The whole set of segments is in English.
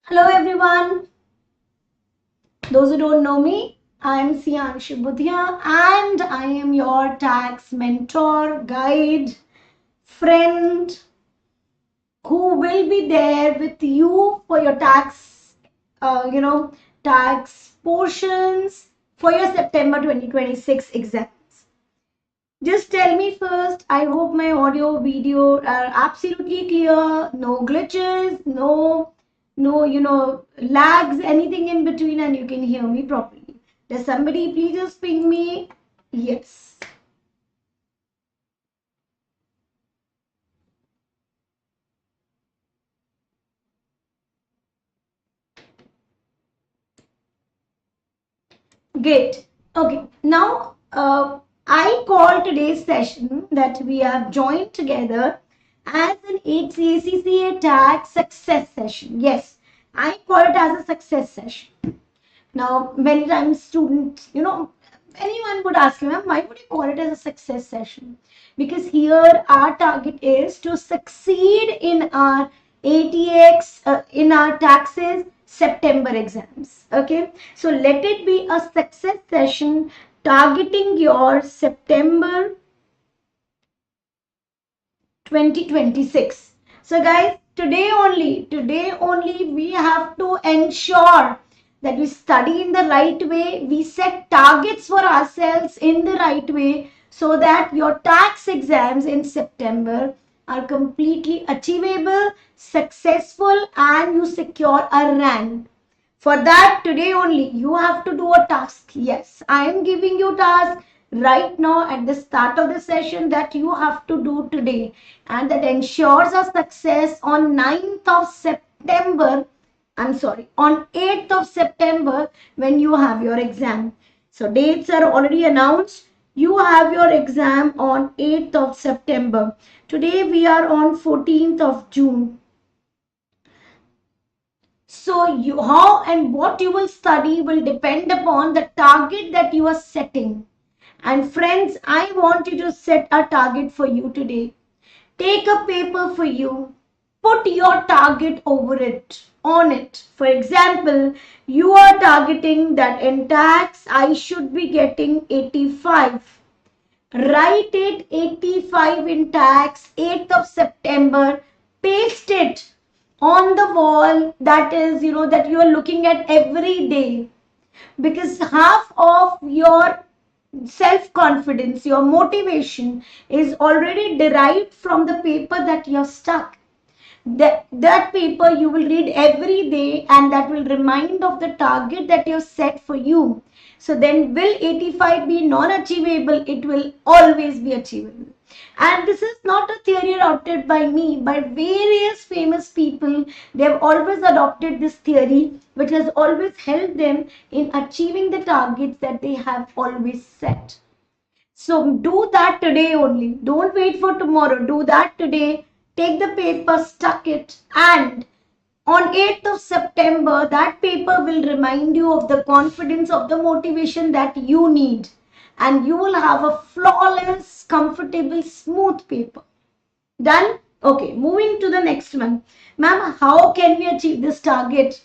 Hello everyone. Those who don't know me, I'm Anshu Budhia and I am your tax mentor, guide, friend who will be there with you for your tax, tax portions for your September 2026 exams. Just tell me first, I hope my audio, video are absolutely clear, no glitches, no lags, anything in between, and you can hear me properly. Does somebody please just ping me? Yes. Great. Okay. Now, I call today's session that we have joined together as an ACCA tax success session. Yes, I call it as a success session. Now, many times students, anyone would ask me, why would you call it as a success session? Because here our target is to succeed in our ATX, in our taxes September exams. Okay, so let it be a success session targeting your September 2026. So guys, today only we have to ensure that we study in the right way, we set targets for ourselves in the right way so that your tax exams in September are completely achievable, successful, and you secure a rank. For that, today only, you have to do a task. Yes, I am giving you task right now at the start of the session that you have to do today. And that ensures a success on 9th of September. I'm sorry, on 8th of September when you have your exam. So dates are already announced. You have your exam on 8th of September. Today we are on 14th of June. So you how and what you will study will depend upon the target that you are setting. And friends, I want you to set a target for you today. Take a paper for you. Put your target over it, on it. For example, you are targeting that in tax I should be getting 85. Write it 85 in tax, 8th of September. Paste it on the wall that is, that you are looking at every day. Because half of your self confidence, your motivation is already derived from the paper that you're stuck. That paper you will read every day and that will remind of the target that you've set for you. So then will 85 be non-achievable? It will always be achievable. And this is not a theory adopted by me, by various famous people. They have always adopted this theory, which has always helped them in achieving the targets that they have always set. So do that today only. Don't wait for tomorrow. Do that today. Take the paper, stuck it, and on 8th of September, that paper will remind you of the confidence, of the motivation that you need. And you will have a flawless, comfortable, smooth paper. Done? Okay, moving to the next one. Ma'am, how can we achieve this target?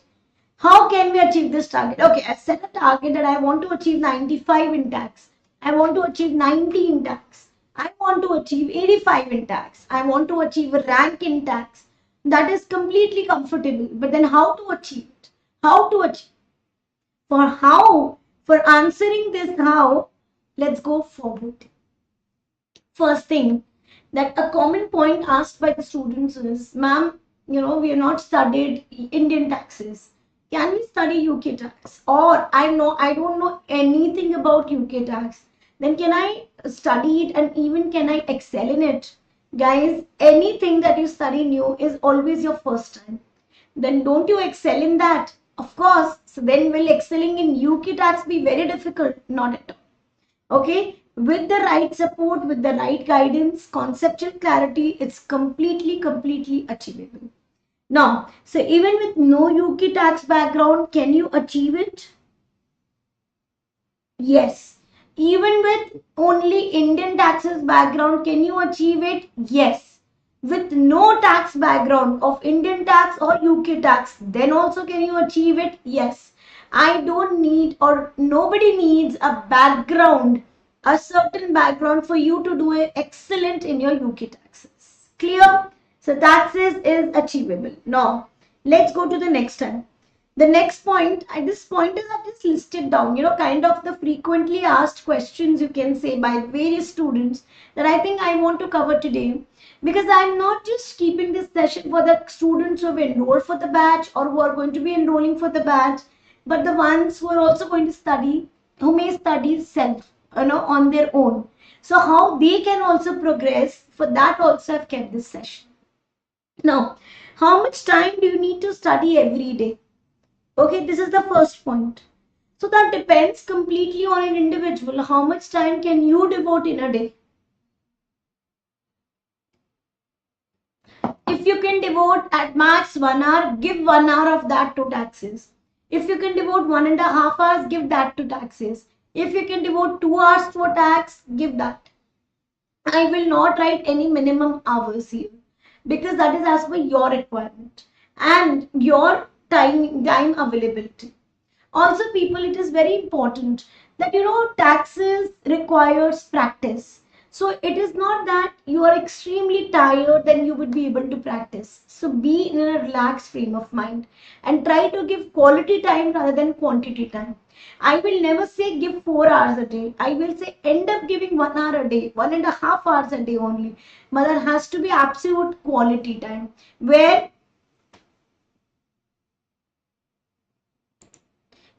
How can we achieve this target? Okay, I set a target that I want to achieve 95 in tax. I want to achieve 90 in tax. I want to achieve 85 in tax. I want to achieve a rank in tax. That is completely comfortable. But then how to achieve it? How to achieve? For answering this how, let's go forward. First thing, that a common point asked by the students is, ma'am, we have not studied Indian taxes. Can we study UK tax? Or I don't know anything about UK tax. Then can I study it and even can I excel in it? Guys, anything that you study new is always your first time. Then don't you excel in that? Of course. So then will excelling in UK tax be very difficult? Not at all. Okay, with the right support, with the right guidance, conceptual clarity, it's completely achievable. Now, so even with no UK tax background, can you achieve it? Yes. Even with only Indian taxes background, can you achieve it? Yes. with no tax background of Indian tax or UK tax, then also can you achieve it? Yes. I don't need, or nobody needs a background, a certain background for you to do it excellent in your UK taxes. Clear? So taxes is achievable. Now, let's go to the next one. The next point, this point is I've just listed down, kind of the frequently asked questions you can say by various students that I think I want to cover today, because I'm not just keeping this session for the students who have enrolled for the batch or who are going to be enrolling for the batch, but the ones who are also going to study, who may study self, on their own. So how they can also progress, for that also I've kept this session. Now, how much time do you need to study every day? Okay, this is the first point. So that depends completely on an individual. How much time can you devote in a day? If you can devote at max 1 hour, give 1 hour of that to taxes. If you can devote 1.5 hours, give that to taxes. If you can devote 2 hours for tax, give that. I will not write any minimum hours here, because that is as per your requirement and your time availability. Also, people, it is very important that taxes requires practice. So it is not that you are extremely tired, then you would be able to practice. So be in a relaxed frame of mind and try to give quality time rather than quantity time. I will never say give 4 hours a day. I will say end up giving 1 hour a day, 1.5 hours a day only. But there has to be absolute quality time where,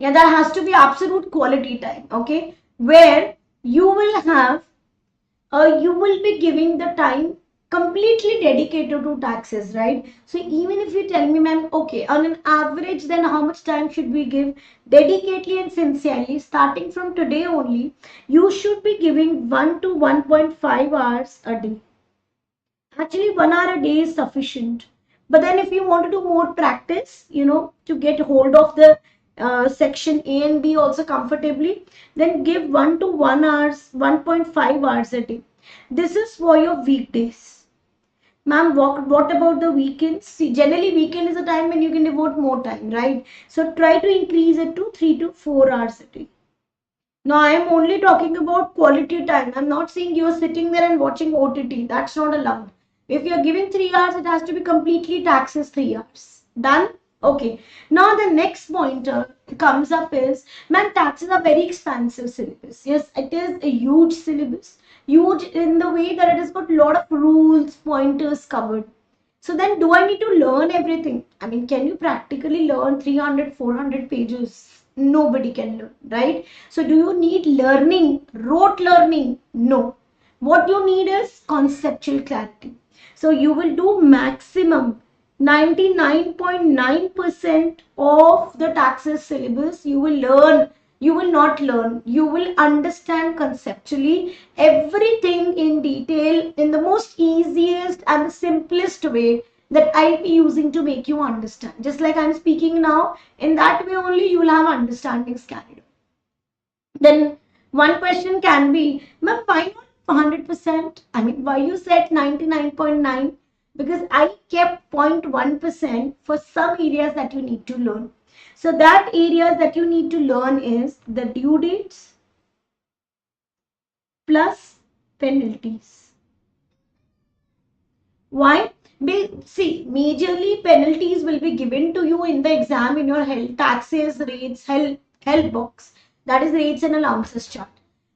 yeah, that has to be absolute quality time, okay, where you will have, you will be giving the time completely dedicated to taxes, right? So even if you tell me, ma'am, okay, on an average, then how much time should we give dedicatedly and sincerely, starting from today only, you should be giving 1 to 1.5 hours a day. Actually, 1 hour a day is sufficient. But then if you want to do more practice, to get hold of the section A and B also comfortably, then give 1 to 1 hours, 1.5 hours a day. This is for your weekdays. Ma'am, what about the weekends? See, generally weekend is a time when you can devote more time, right? So try to increase it to 3 to 4 hours a day. Now, I am only talking about quality time. I'm not saying you're sitting there and watching OTT. That's not allowed. If you're giving 3 hours, it has to be completely taxes 3 hours. Done? Okay. Now, the next pointer comes up is, man, taxes are very expansive syllabus. Yes, it is a huge syllabus. Huge in the way that it has got a lot of rules, pointers covered. So then do I need to learn everything? I mean, can you practically learn 300, 400 pages? Nobody can learn, right? So do you need learning, rote learning? No. What you need is conceptual clarity. So you will do maximum 99.9% of the taxes syllabus. You will learn, you will not learn, you will understand conceptually everything in detail in the most easiest and the simplest way that I'll be using to make you understand. Just like I'm speaking now, in that way only you will have understandings carried on. Then one question can be, ma'am, why not 100%? I mean, why you said 99.9? Because I kept 0.1% for some areas that you need to learn. So that areas that you need to learn is the due dates plus penalties. Why? See, majorly penalties will be given to you in the exam in your health, taxes, rates, health box. That is rates and allowances chart.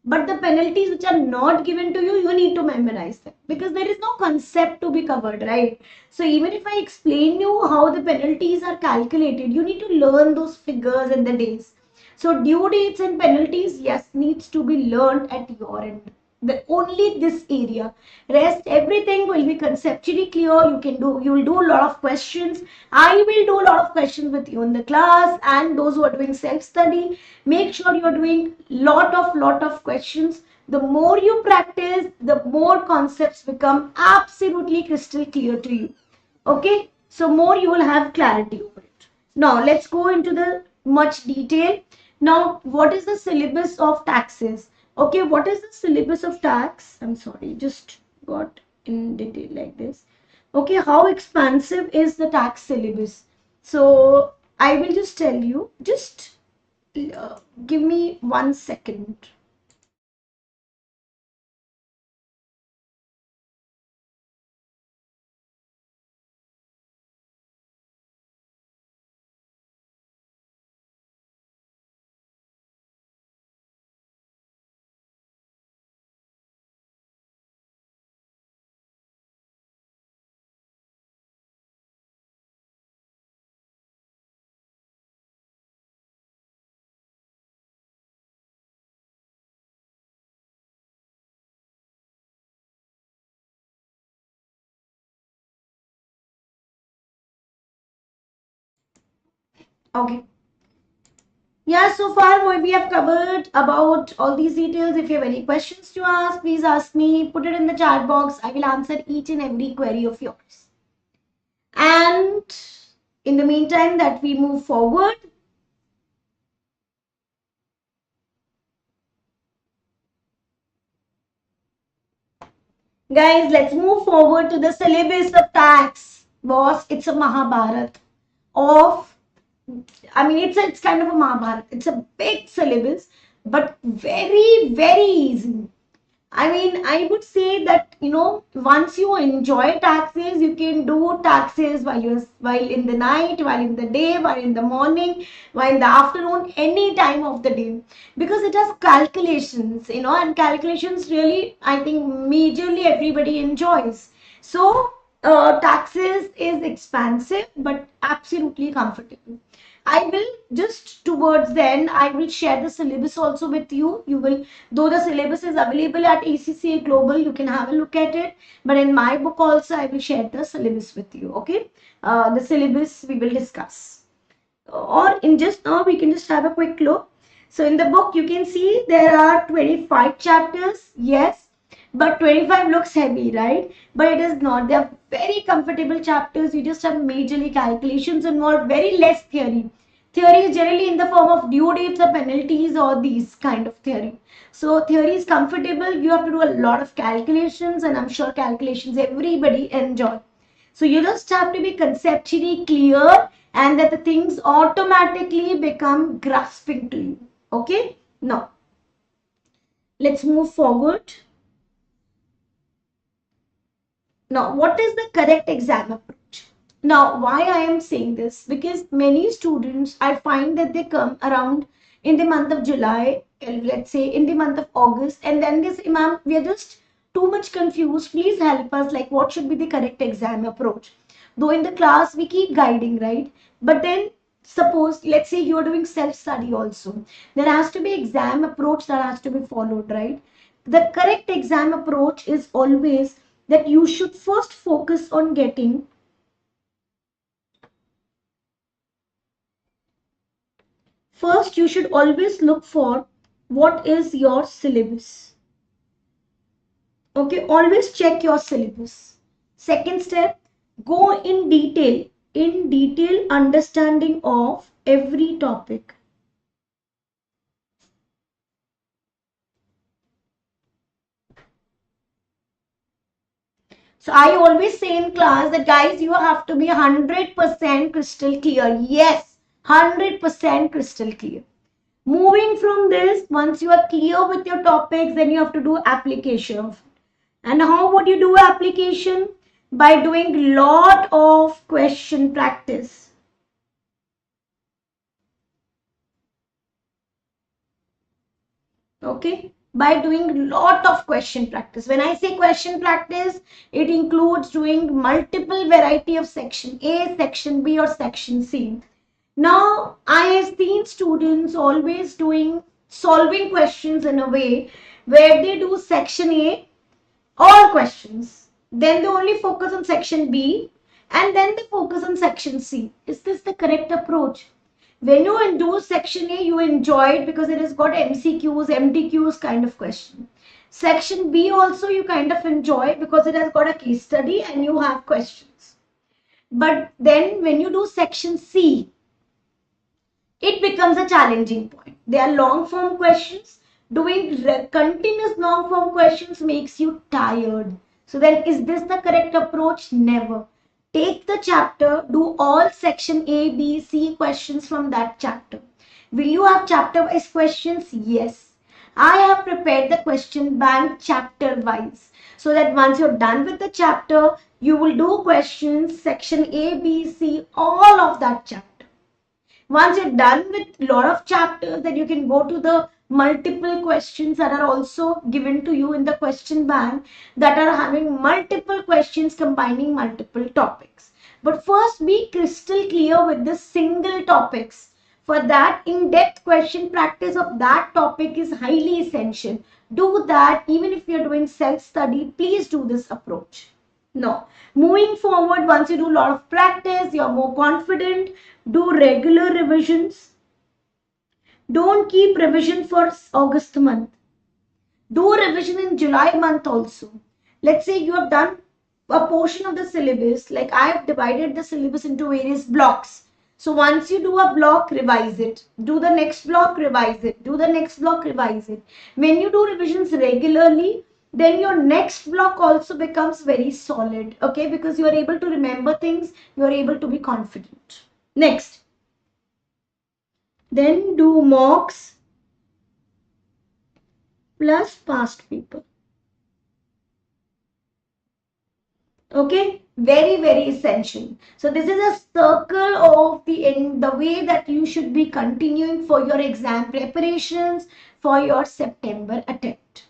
But the penalties which are not given to you, you need to memorize them because there is no concept to be covered, right? So even if I explain you how the penalties are calculated, you need to learn those figures and the days. So due dates and penalties, yes, needs to be learned at your end. The only this area, rest everything will be conceptually clear. You will do a lot of questions. I will do a lot of questions with you in the class, and those who are doing self-study, make sure you're doing lot of questions. The more you practice, the more concepts become absolutely crystal clear to you. Okay, so more you will have clarity over it. Now let's go into the much detail. Now, what is the syllabus of taxes? Okay, what is the syllabus of tax? I'm sorry, just got in detail like this. Okay, how expansive is the tax syllabus? So I will just tell you, just give me 1 second. Okay. Yeah, so far what we have covered about all these details. If you have any questions to ask, please ask me. Put it in the chat box. I will answer each and every query of yours. And in the meantime, that we move forward. Guys, let's move forward to the syllabus of tax. Boss, it's a Mahabharat of, I mean, it's kind of a Mahabharat. It's a big syllabus, but very, very easy. I mean, I would say that, once you enjoy taxes, you can do taxes while in the night, while in the day, while in the morning, while in the afternoon, any time of the day. Because it has calculations, and calculations really, I think, majorly everybody enjoys. So, taxes is expensive, but absolutely comfortable. I will just towards then I will share the syllabus also with you. You will, though the syllabus is available at ACCA Global, you can have a look at it. But in my book also I will share the syllabus with you. Okay, the syllabus we will discuss. Or in just now we can just have a quick look. So in the book you can see there are 25 chapters. Yes, but 25 looks heavy, right? But it is not. They are very comfortable chapters. You just have majorly calculations involved, very less theory. Theory is generally in the form of due dates or penalties or these kind of theory. So theory is comfortable. You have to do a lot of calculations, and I'm sure calculations everybody enjoy. So you just have to be conceptually clear, and that the things automatically become grasping to you. Okay? Now, let's move forward. Now, what is the correct exam approach? Now, why I am saying this? Because many students, I find that they come around in the month of July, let's say in the month of August, and then they say, ma'am, we are just too much confused. Please help us. Like, what should be the correct exam approach? Though in the class, we keep guiding, right? But then, suppose, let's say you're doing self-study also. There has to be exam approach that has to be followed, right? The correct exam approach is always that you should first focus on getting. First, you should always look for what is your syllabus. Okay, always check your syllabus. Second step, go in detail understanding of every topic. So I always say in class that guys, you have to be 100% crystal clear. Yes, 100% crystal clear. Moving from this, once you are clear with your topics, then you have to do application of it. And how would you do application? By doing lot of question practice. Okay, by doing lot of question practice. When I say question practice, it includes doing multiple variety of section A, section B, or section C. Now, I have seen students always doing solving questions in a way where they do section A, all questions. Then they only focus on section B, and then they focus on section C. Is this the correct approach? When you do section A, you enjoy it because it has got MCQs, MDQs kind of question. Section B also you kind of enjoy because it has got a case study and you have questions. But then when you do section C, it becomes a challenging point. They are long form questions. Doing continuous long form questions makes you tired. So then is this the correct approach? Never. Take the chapter, do all section A, B, C questions from that chapter. Will you have chapter wise questions? Yes. I have prepared the question bank chapter wise so that once you're done with the chapter, you will do questions section A, B, C, all of that chapter. Once you're done with a lot of chapters, then you can go to the multiple questions that are also given to you in the question bank that are having multiple questions combining multiple topics. But first be crystal clear with the single topics. For that, in-depth question practice of that topic is highly essential. Do that even if you're doing self-study. Please do this approach. No. Moving forward, once you do a lot of practice, you're more confident. Do regular revisions. Don't keep revision for August month. Do revision in July month also. Let's say you have done a portion of the syllabus, like I have divided the syllabus into various blocks. So once you do a block, revise it. Do the next block, revise it. Do the next block, revise it. When you do revisions regularly, then your next block also becomes very solid, okay? Because you are able to remember things, you are able to be confident. Next. Then do mocks plus past paper. Okay, very essential. So this is a circle of the way that you should be continuing for your exam preparations for your September attempt.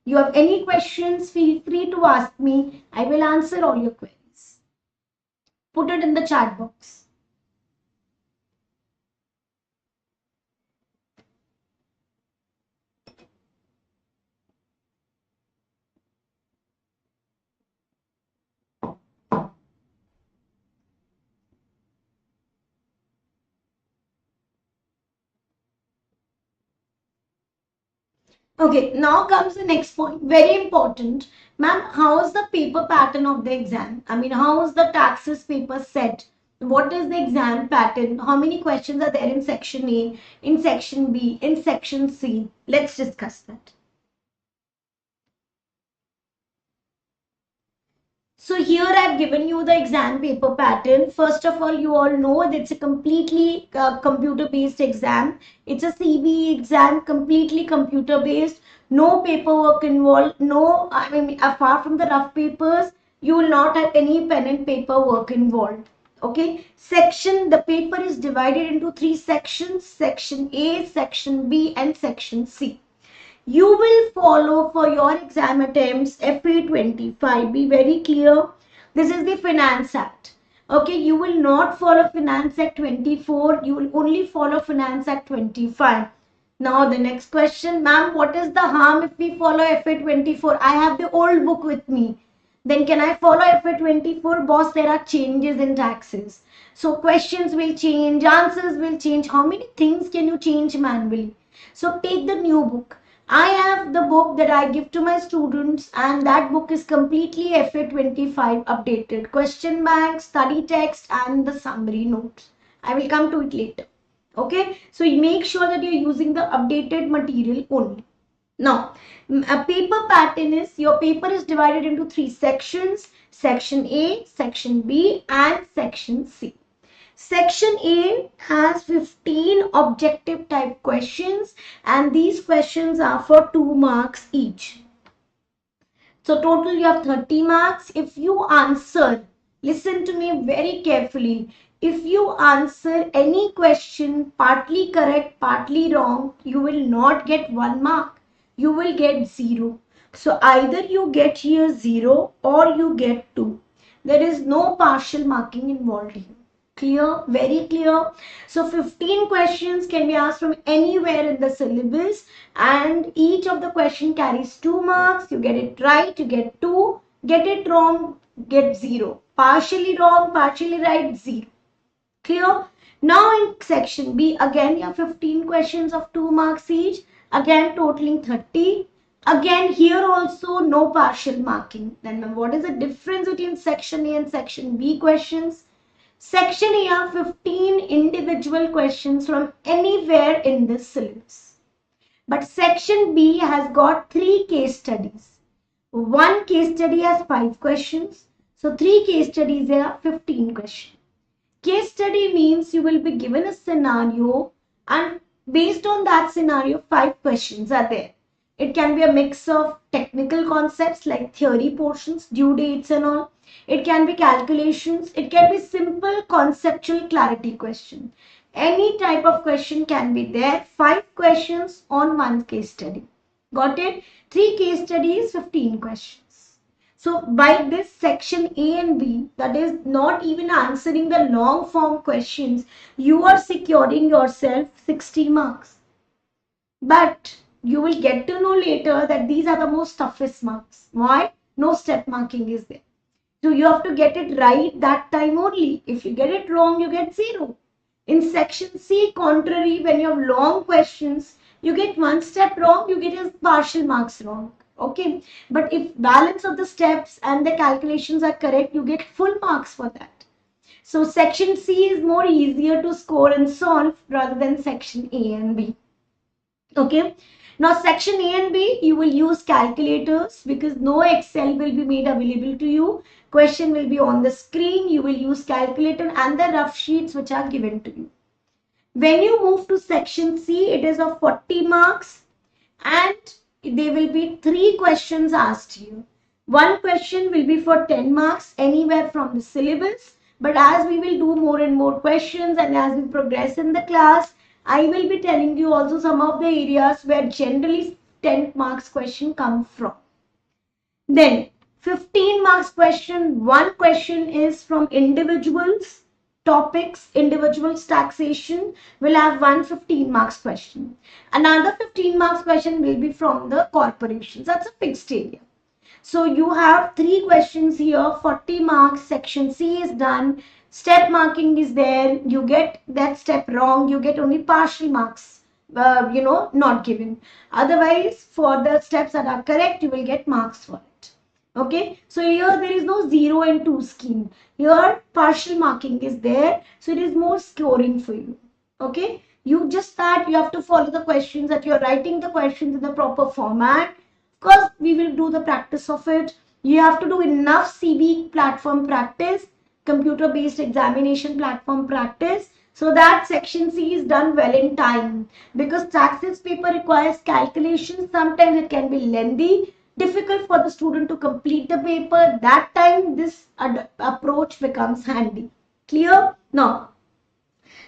You have any questions, feel free to ask me. I will answer all your queries. Put it in the chat box. Okay, now comes the next point. Very important. Ma'am, how is the paper pattern of the exam? I mean, how is the taxes paper set? What is the exam pattern? How many questions are there in section A, in section B, in section C? Let's discuss that. So here I've given you the exam paper pattern. First of all, you all know that it's a completely computer-based exam. It's a CBE exam, completely computer-based. No paperwork involved. No, I mean, apart from the rough papers, you will not have any pen and paper work involved. Okay. The paper is divided into 3 sections. Section A, Section B, and Section C. You will follow for your exam attempts FA25. Be very clear. This is the Finance Act. Okay, you will not follow Finance Act 24. You will only follow Finance Act 25. Now the next question, ma'am, what is the harm if we follow FA24? I have the old book with me. Then can I follow FA24? Boss, there are changes in taxes. So questions will change, answers will change. How many things can you change manually? So take the new book. I have the book that I give to my students, and that book is completely FA25 updated. Question bank, study text, and the summary notes. I will come to it later. Okay, so you make sure that you're using the updated material only. Now, a paper pattern is your paper is divided into 3 sections: Section A, Section B, and Section C. Section A has 15 objective type questions, and these questions are for 2 marks each. So total you have 30 marks. If you answer, listen to me very carefully. If you answer any question partly correct, partly wrong, you will not get 1 mark. You will get 0. So either you get here 0 or you get 2. There is no partial marking involved here. Clear? Very clear. So 15 questions can be asked from anywhere in the syllabus, and each of the question carries 2 marks. You get it right, you get 2. Get it wrong, get 0. Partially wrong, partially right, 0. Clear? Now in section B, again you have 15 questions of 2 marks each, again totaling 30. Again here also no partial marking. Then what is the difference between section A and section B questions? Section A are 15 individual questions from anywhere in this syllabus. But section B has got 3 case studies. One case study has 5 questions. So 3 case studies, there are 15 questions. Case study means you will be given a scenario, and based on that scenario, 5 questions are there. It can be a mix of technical concepts like theory portions, due dates and all. It can be calculations. It can be simple conceptual clarity question. Any type of question can be there. 5 questions on one case study. Got it? 3 case studies, 15 questions. So by this section A and B, that is not even answering the long form questions, you are securing yourself 60 marks. But you will get to know later that these are the most toughest marks. Why? No step marking is there. So you have to get it right that time only. If you get it wrong, you get 0. In section C, contrary, when you have long questions, you get one step wrong, you get a partial marks wrong. Okay. But if balance of the steps and the calculations are correct, you get full marks for that. So section C is more easier to score and solve rather than section A and B. Okay. Now section A and B, you will use calculators because no Excel will be made available to you. Question will be on the screen. You will use calculator and the rough sheets which are given to you. When you move to section C, it is of 40 marks and there will be 3 questions asked here. One question will be for 10 marks anywhere from the syllabus. But as we will do more and more questions and as we progress in the class, I will be telling you also some of the areas where generally 10 marks question come from. Then 15 marks question, one question is from individuals, topics, individuals taxation will have 115 marks question. Another 15 marks question will be from the corporations. That's a fixed area. So you have 3 questions here, 40 marks, section C is done, step marking is there, you get that step wrong, you get only partial marks, not given. Otherwise, for the steps that are correct, you will get marks for it. Okay, so here there is no 0 and 2 scheme. Here partial marking is there, so it is more scoring for you. Okay, you just that you have to follow the questions, that you're writing the questions in the proper format. Of course, we will do the practice of it. You have to do enough CB platform practice, computer based examination platform practice, so that section C is done well in time. Because taxes paper requires calculations, sometimes it can be lengthy, difficult for the student to complete the paper. That time this approach becomes handy. Clear? Now,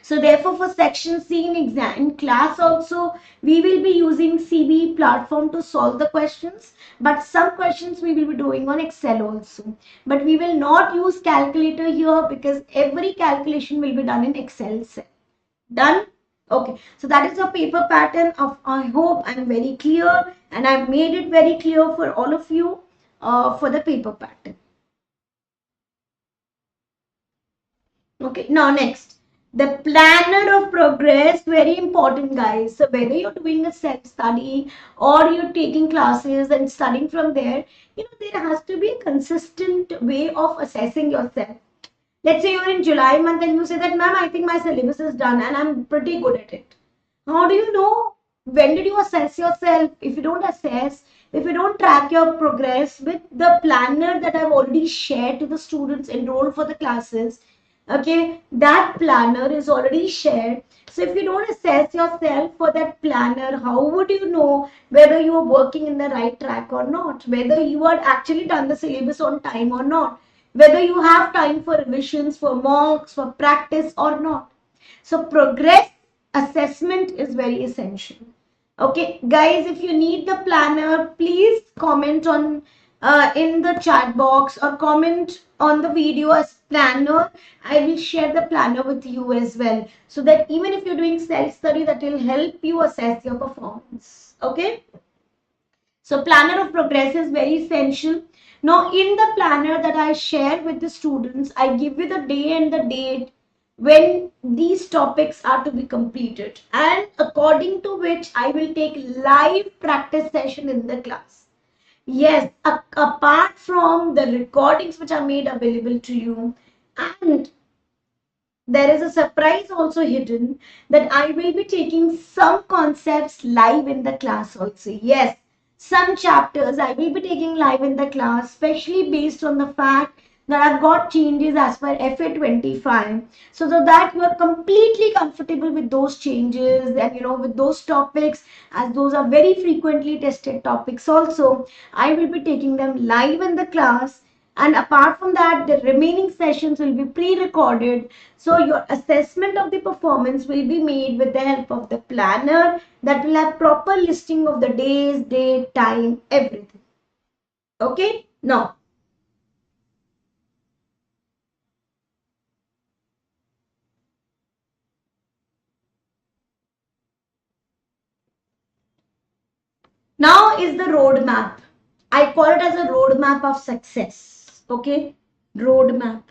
so therefore for section C in class also, we will be using CB platform to solve the questions. But some questions we will be doing on Excel also. But we will not use calculator here because every calculation will be done in Excel cell. Done? Okay. So that is the paper pattern of, I hope I'm very clear and I've made it very clear for all of you for the paper pattern. Okay. Now next. The planner of progress, very important guys. So whether you're doing a self-study or you're taking classes and studying from there, there has to be a consistent way of assessing yourself. Let's say you're in July month and you say that, ma'am, I think my syllabus is done and I'm pretty good at it. How do you know? When did you assess yourself? If you don't assess, if you don't track your progress with the planner that I've already shared to the students enrolled for the classes, okay, that planner is already shared. So if you don't assess yourself for that planner, how would you know whether you are working in the right track or not? Whether you are actually done the syllabus on time or not? Whether you have time for revisions, for mocks, for practice or not? So progress assessment is very essential. Okay, guys, if you need the planner, please comment on in the chat box or comment on the video as planner. I will share the planner with you as well, so that even if you're doing self-study, that will help you assess your performance. Okay, so planner of progress is very essential. Now in the planner that I share with the students, I give you the day and the date when these topics are to be completed, and according to which I will take live practice session in the class. Yes, apart from the recordings which are made available to you, and there is a surprise also hidden that I will be taking some concepts live in the class also. Yes, Some chapters I will be taking live in the class, especially based on the fact that I've got changes as per FA25. So that you are completely comfortable with those changes and with those topics, as those are very frequently tested topics also. I will be taking them live in the class. And apart from that, the remaining sessions will be pre-recorded. So your assessment of the performance will be made with the help of the planner that will have proper listing of the days, date, time, everything. Okay? Now is the roadmap. I call it as a roadmap of success. Okay? Roadmap.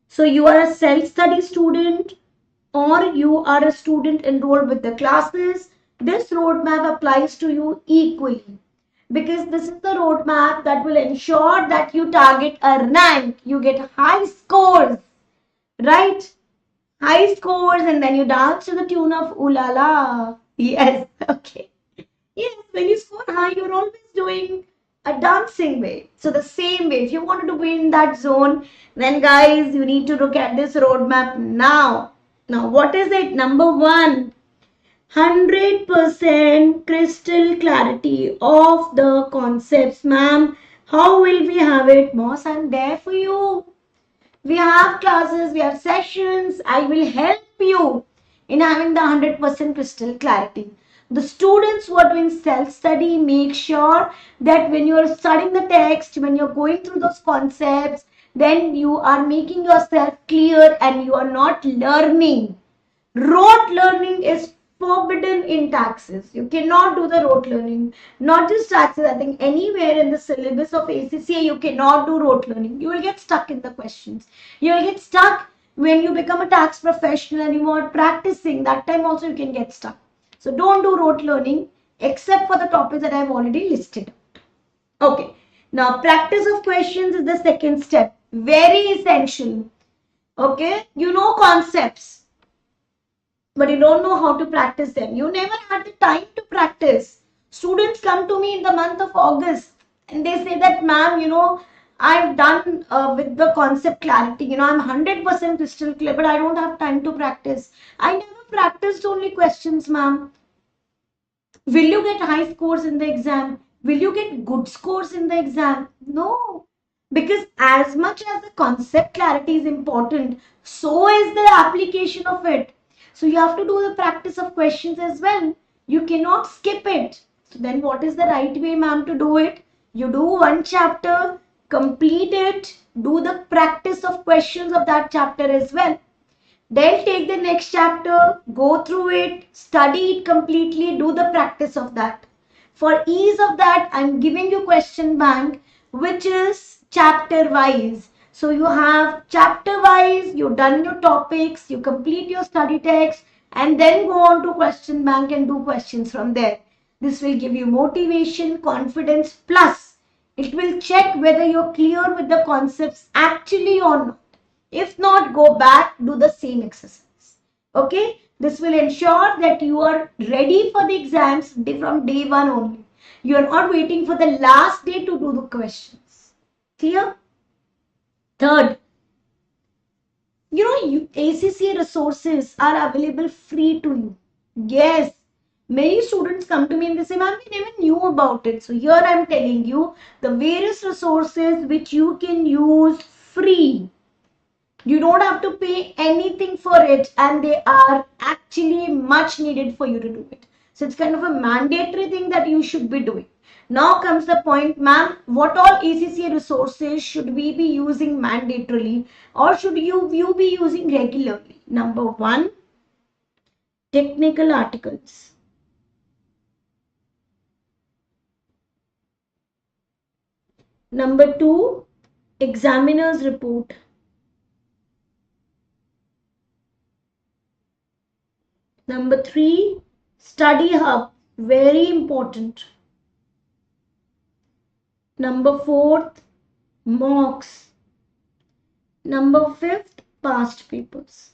So you are a self-study student or you are a student enrolled with the classes. This roadmap applies to you equally, because this is the roadmap that will ensure that you target a rank, you get high scores, right? High scores, and then you dance to the tune of Ooh La La. Yes, okay. Yes, when you score high, you're always doing a dancing way. So the same way, if you wanted to be in that zone, then guys, you need to look at this roadmap now. Now, what is it? Number one, 100% crystal clarity of the concepts. Ma'am, how will we have it? Boss, I'm there for you. We have classes, we have sessions. I will help you in having the 100% crystal clarity. The students who are doing self-study, make sure that when you are studying the text, when you're going through those concepts, then you are making yourself clear and you are not learning. Rote learning is forbidden in taxes. You cannot do the rote learning. Not just taxes, I think anywhere in the syllabus of ACCA, you cannot do rote learning. You will get stuck in the questions. You will get stuck when you become a tax professional and you are practicing. That time also you can get stuck. So don't do rote learning except for the topics that I have already listed. Okay. Now, practice of questions is the second step. Very essential. Okay. You know concepts, but you don't know how to practice them. You never had the time to practice. Students come to me in the month of August and they say that, ma'am, I've done with the concept clarity. I'm 100% crystal clear, but I don't have time to practice. I never practiced only questions, ma'am. Will you get high scores in the exam? Will you get good scores in the exam? No. Because as much as the concept clarity is important, so is the application of it. So you have to do the practice of questions as well. You cannot skip it. So then what is the right way, ma'am, to do it? You do one chapter, complete it, do the practice of questions of that chapter as well. Then take the next chapter, go through it, study it completely, do the practice of that. For ease of that, I'm giving you question bank, which is chapter wise. So you have chapter wise, you've done your topics, you complete your study text, and then go on to question bank and do questions from there. This will give you motivation, confidence, plus it will check whether you're clear with the concepts actually or not. If not, go back, do the same exercise. Okay? This will ensure that you are ready for the exams from day one only. You are not waiting for the last day to do the questions. Clear? Third, ACCA resources are available free to you. Yes. Many students come to me and they say, ma'am, we never knew about it. So here I'm telling you the various resources which you can use free. You don't have to pay anything for it, and they are actually much needed for you to do it. So it's kind of a mandatory thing that you should be doing. Now comes the point, ma'am, what all ACCA resources should we be using mandatorily, or should you be using regularly? Number one, technical articles. Number two, examiner's report. Number three, study hub, very important. Number fourth, mocks. Number fifth, past papers.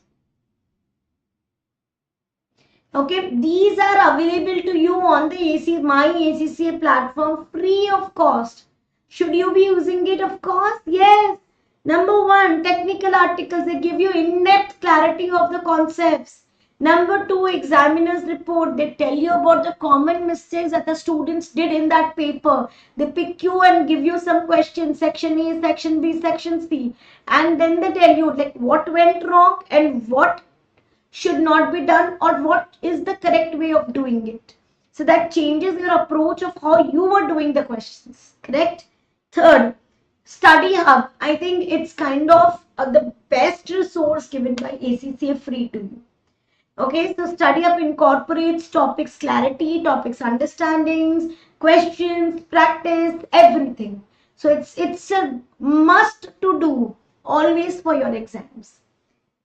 Okay, these are available to you on the my ACCA platform free of cost. Should you be using it? Of course, yes. Number one, technical articles, they give you in-depth clarity of the concepts. Number two, examiner's report, they tell you about the common mistakes that the students did in that paper. They pick you and give you some questions, section A, section B, section C, and then they tell you like what went wrong and what should not be done or what is the correct way of doing it. So that changes your approach of how you are doing the questions. Correct? Third, Study Hub. I think it's kind of the best resource given by ACCA free to you. Okay, so Study Hub incorporates topics clarity, topics understandings, questions, practice, everything. So it's a must to do always for your exams.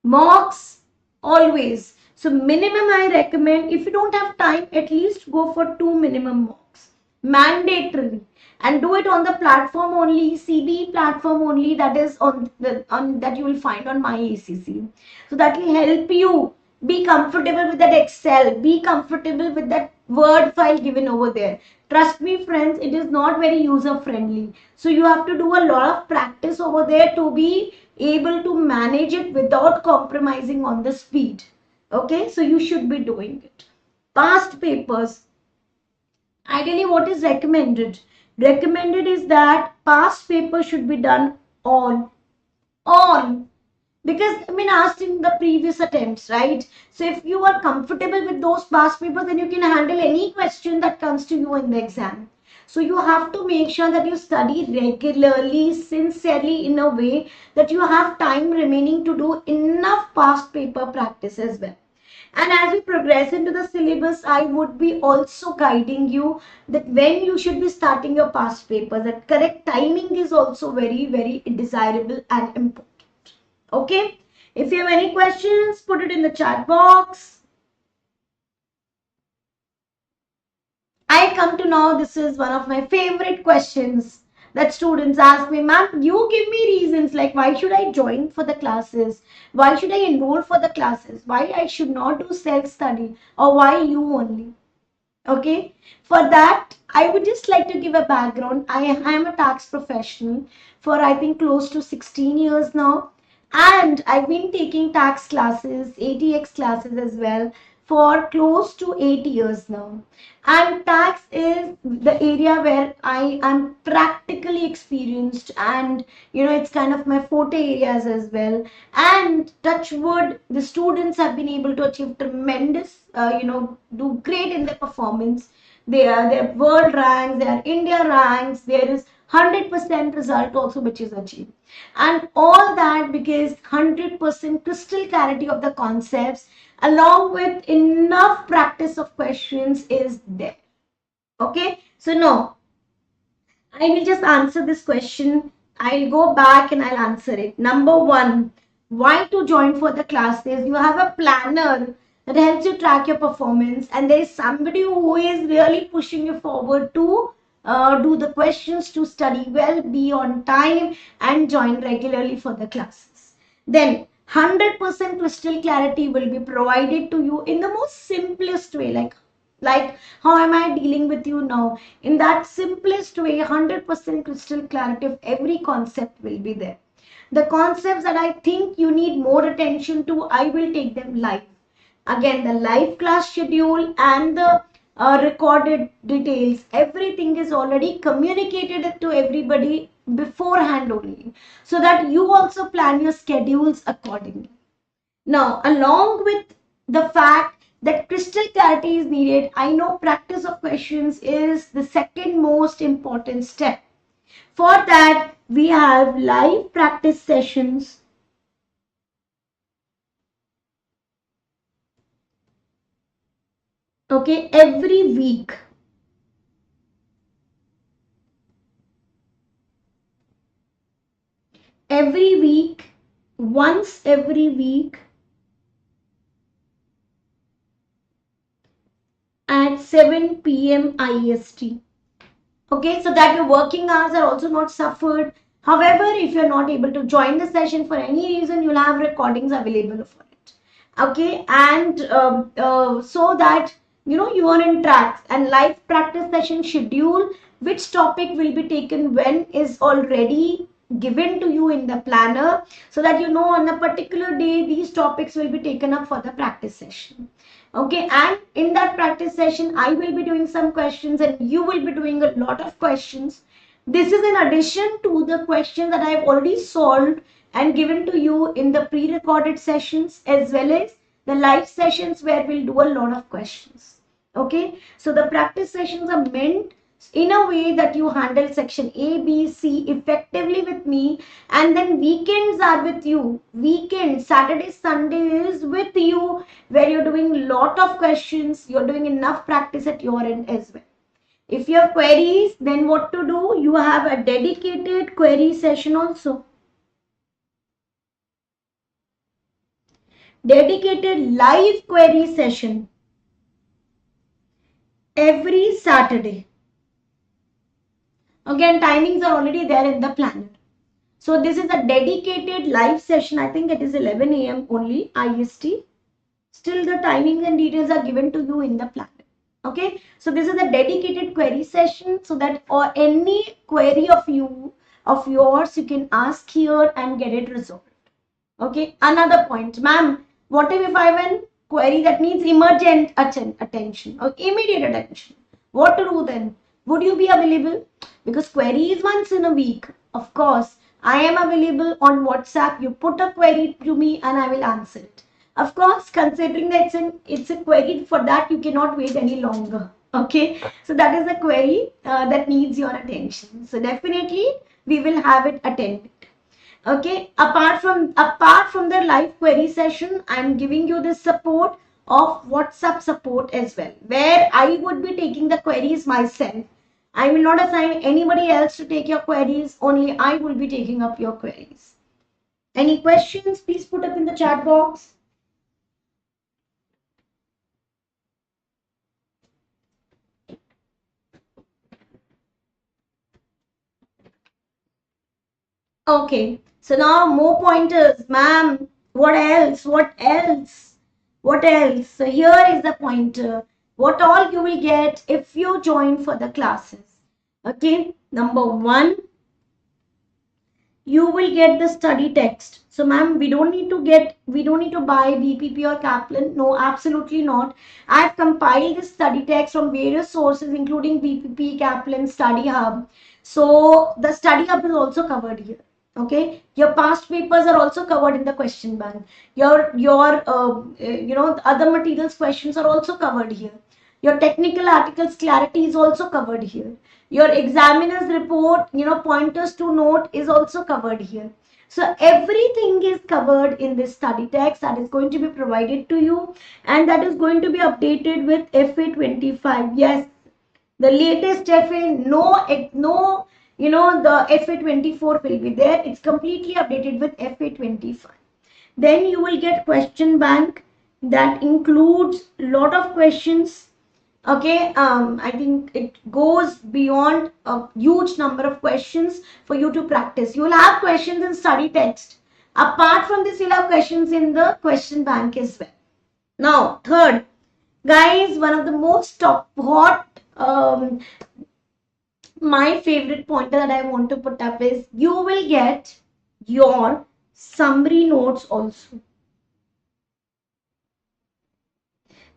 Mocks, always. So minimum I recommend, if you don't have time, at least go for 2 minimum mocks. Mandatory. And do it on the platform only, CB platform only, that is on that you will find on my ACC. So that will help you be comfortable with that Excel, be comfortable with that Word file given over there. Trust me, friends, it is not very user friendly. So you have to do a lot of practice over there to be able to manage it without compromising on the speed. Okay, so you should be doing it. Past papers. Ideally, what is recommended? Recommended is that past papers should be done on because I mean asked in the previous attempts, right? So if you are comfortable with those past papers, then you can handle any question that comes to you in the exam. So you have to make sure that you study regularly, sincerely, in a way that you have time remaining to do enough past paper practice as well. And as we progress into the syllabus, I would be also guiding you that when you should be starting your past papers, that correct timing is also very, very desirable and important. Okay, if you have any questions, put it in the chat box. I come to know this is one of my favorite questions that students ask me, ma'am, you give me reasons like why should I join for the classes? Why should I enroll for the classes? Why I should not do self-study or why you only? Okay, for that, I would just like to give a background. I am a tax professional for I think close to 16 years now. And I've been taking tax classes, ATX classes as well for close to 8 years now. And tax is the area where I am practically experienced and it's kind of my forte areas as well. And touch wood, the students have been able to achieve tremendous, do great in their performance. Their world ranks, their India ranks, there is 100% result also which is achieved. And all that because 100% crystal clarity of the concepts along with enough practice of questions is there. Okay, so no, I will just answer this question. I'll go back and I'll answer it. Number one, why to join for the classes? You have a planner that helps you track your performance, and there is somebody who is really pushing you forward to do the questions, to study well, be on time, and join regularly for the classes. Then 100% crystal clarity will be provided to you in the most simplest way, like how am I dealing with you now? In that simplest way, 100% crystal clarity of every concept will be there. The concepts that I think you need more attention to, I will take them live. Again, the live class schedule and the recorded details, everything is already communicated to everybody beforehand only, so that you also plan your schedules accordingly. Now, along with the fact that crystal clarity is needed, I know practice of questions is the second most important step. For that, we have live practice sessions. Okay, every week. Every week, once every week, at 7 p.m. IST. Okay, so that your working hours are also not suffered. However, if you're not able to join the session for any reason, you'll have recordings available for it. Okay, and so that you are in tracks, and live practice session schedule, which topic will be taken when, is already given to you in the planner, so that on a particular day these topics will be taken up for the practice session. Okay, and in that practice session I will be doing some questions and you will be doing a lot of questions. This is in addition to the question that I've already solved and given to you in the pre-recorded sessions, as well as the live sessions where we'll do a lot of questions. Okay, so the practice sessions are meant in a way that you handle section A, B, C effectively with me, and then weekends are with you. Weekends, Saturday, Sunday is with you, where you're doing lot of questions, you're doing enough practice at your end as well. If you have queries, then what to do? You have a dedicated query session also. Dedicated live query session every Saturday. Again, timings are already there in the planner. So this is a dedicated live session. I think it is 11 a.m. only IST. Still the timings and details are given to you in the planner. Okay, so this is a dedicated query session, so that or any query of yours you can ask here and get it resolved. Okay, another point, ma'am, what if I have a query that needs emergent attention or immediate attention? What to do then? Would you be available? Because query is once in a week. Of course, I am available on WhatsApp. You put a query to me and I will answer it. Of course, considering that it's a query, for that you cannot wait any longer. Okay, so that is a query that needs your attention. So definitely we will have it attended. Okay, apart from the live query session, I'm giving you the support of WhatsApp support as well, where I would be taking the queries myself. I will not assign anybody else to take your queries, only I will be taking up your queries. Any questions, please put up in the chat box. Okay, so now more pointers, ma'am. What else? What else? What else? So here is the pointer. What all you will get if you join for the classes. Okay, number one, you will get the study text. So ma'am, we don't need to buy BPP or Kaplan. No, absolutely not. I've compiled the study text from various sources, including BPP, Kaplan, Study Hub. So the Study Hub is also covered here. Okay, your past papers are also covered in the question bank. Your other materials questions are also covered here. Your technical articles clarity is also covered here. Your examiner's report, pointers to note is also covered here. So everything is covered in this study text that is going to be provided to you, and that is going to be updated with FA25. Yes, the latest FA, no, the FA24 will be there. It's completely updated with FA25. Then you will get question bank that includes lot of questions. Okay, I think it goes beyond a huge number of questions for you to practice. You will have questions in study text. Apart from this, you'll have questions in the question bank as well. Now, third, guys, one of the most hot, my favorite pointer that I want to put up is you will get your summary notes also.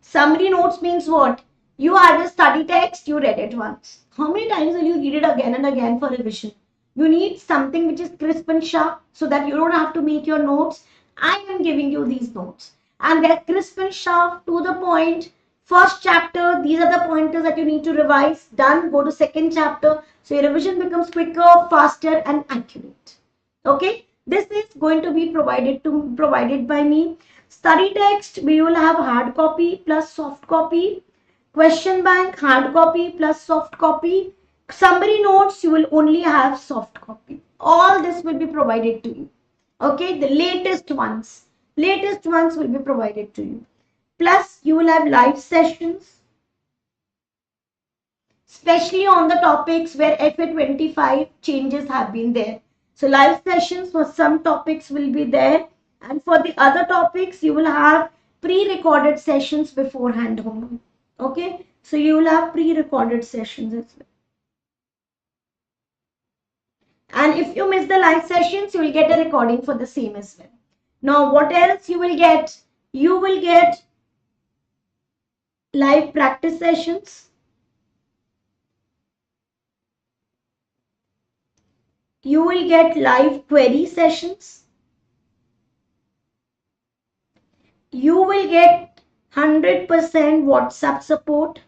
Summary notes means what? You had a study text, you read it once. How many times will you read it again and again for revision? You need something which is crisp and sharp so that you don't have to make your notes. I am giving you these notes. And they're crisp and sharp, to the point. First chapter, these are the pointers that you need to revise. Done, go to second chapter. So your revision becomes quicker, faster, and accurate. Okay, this is going to be provided by me. Study text, we will have hard copy plus soft copy. Question bank, hard copy plus soft copy. Summary notes, you will only have soft copy. All this will be provided to you. Okay, the latest ones will be provided to you. Plus, you will have live sessions, especially on the topics where FA25 changes have been there. So live sessions for some topics will be there, and for the other topics you will have pre-recorded sessions beforehand homework. Okay, so you will have pre-recorded sessions as well. And if you miss the live sessions, you will get a recording for the same as well. Now, what else you will get? You will get live practice sessions. You will get live query sessions. You will get 100% WhatsApp support.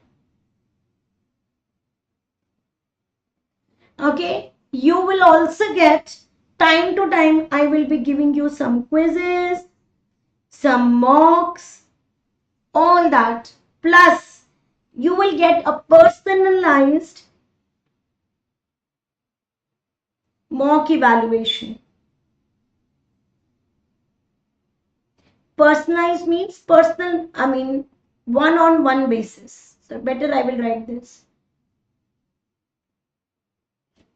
Okay, you will also get time to time, I will be giving you some quizzes, some mocks, all that. Plus, you will get a personalized mock evaluation. Personalized means personal, I mean one-on-one basis. So better I will write this.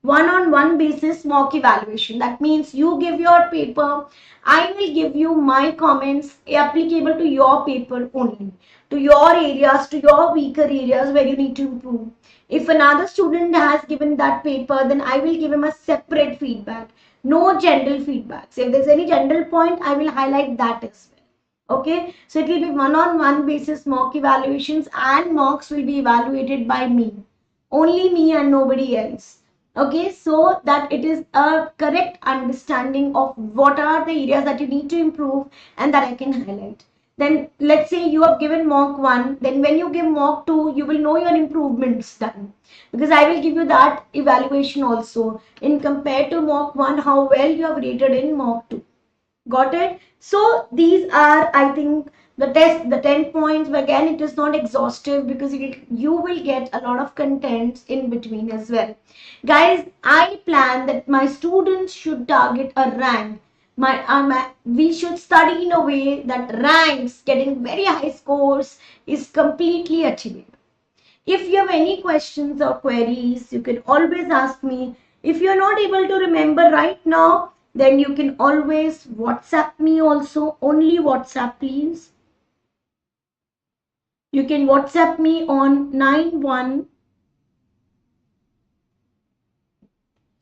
One-on-one basis mock evaluation. That means you give your paper, I will give you my comments applicable to your paper only, to your areas, to your weaker areas where you need to improve. If another student has given that paper, then I will give him a separate feedback. No general feedbacks. If there's any general point, I will highlight that as well. Okay, so it will be one-on-one basis mock evaluations, and mocks will be evaluated by me. Only me and nobody else. Okay, so that it is a correct understanding of what are the areas that you need to improve and that I can highlight. Then let's say you have given mock 1, then when you give mock 2, you will know your improvements done, because I will give you that evaluation also in compared to mock 1, how well you have rated in mock 2. Got it? So these are, I think, the test, the 10 points, but again it is not exhaustive because you will get a lot of contents in between as well. Guys, I plan that my students should target a rank. We should study in a way that ranks, getting very high scores, is completely achievable. If you have any questions or queries, you can always ask me. If you're not able to remember right now, then you can always WhatsApp me also. Only WhatsApp, please. You can WhatsApp me on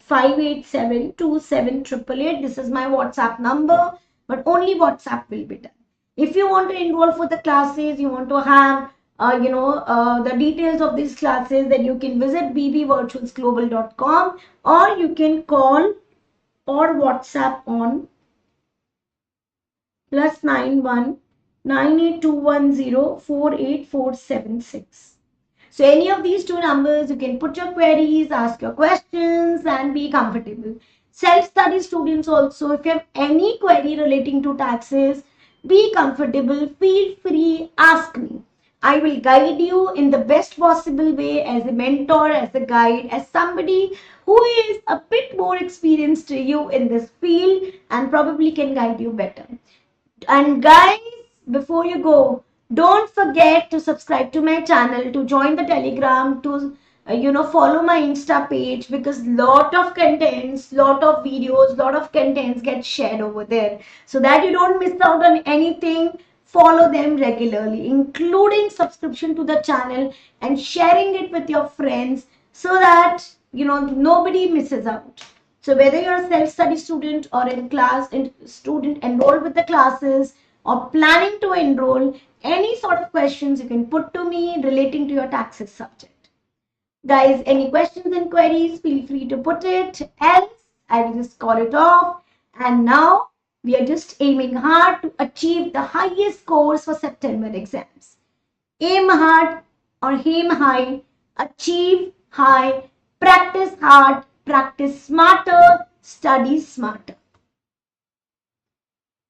9158727888. This is my WhatsApp number, but only WhatsApp will be done. If you want to enroll for the classes, you want to have the details of these classes, then you can visit bbvirtualsglobal.com, or you can call or WhatsApp on +91 98210 48476. So any of these two numbers, you can put your queries, ask your questions, and be comfortable. Self-study students also, if you have any query relating to taxes, be comfortable, feel free, ask me. I will guide you in the best possible way as a mentor, as a guide, as somebody who is a bit more experienced to you in this field and probably can guide you better. And guys, before you go, don't forget to subscribe to my channel, to join the Telegram, to follow my Insta page, because lot of contents, lot of videos, lot of contents get shared over there, so that you don't miss out on anything. Follow them regularly, including subscription to the channel and sharing it with your friends, so that nobody misses out. So whether you're a self-study student or student enrolled with the classes or planning to enroll, any sort of questions you can put to me relating to your taxes subject. Guys, any questions and queries, feel free to put it, else I will just call it off. And now we are just aiming hard to achieve the highest scores for September exams. Aim hard or aim high, achieve high, practice hard, practice smarter, study smarter.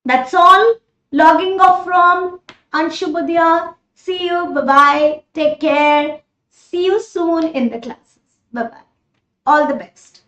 That's all. Logging off from Anshu Budhia. See you. Bye-bye. Take care. See you soon in the classes. Bye-bye. All the best.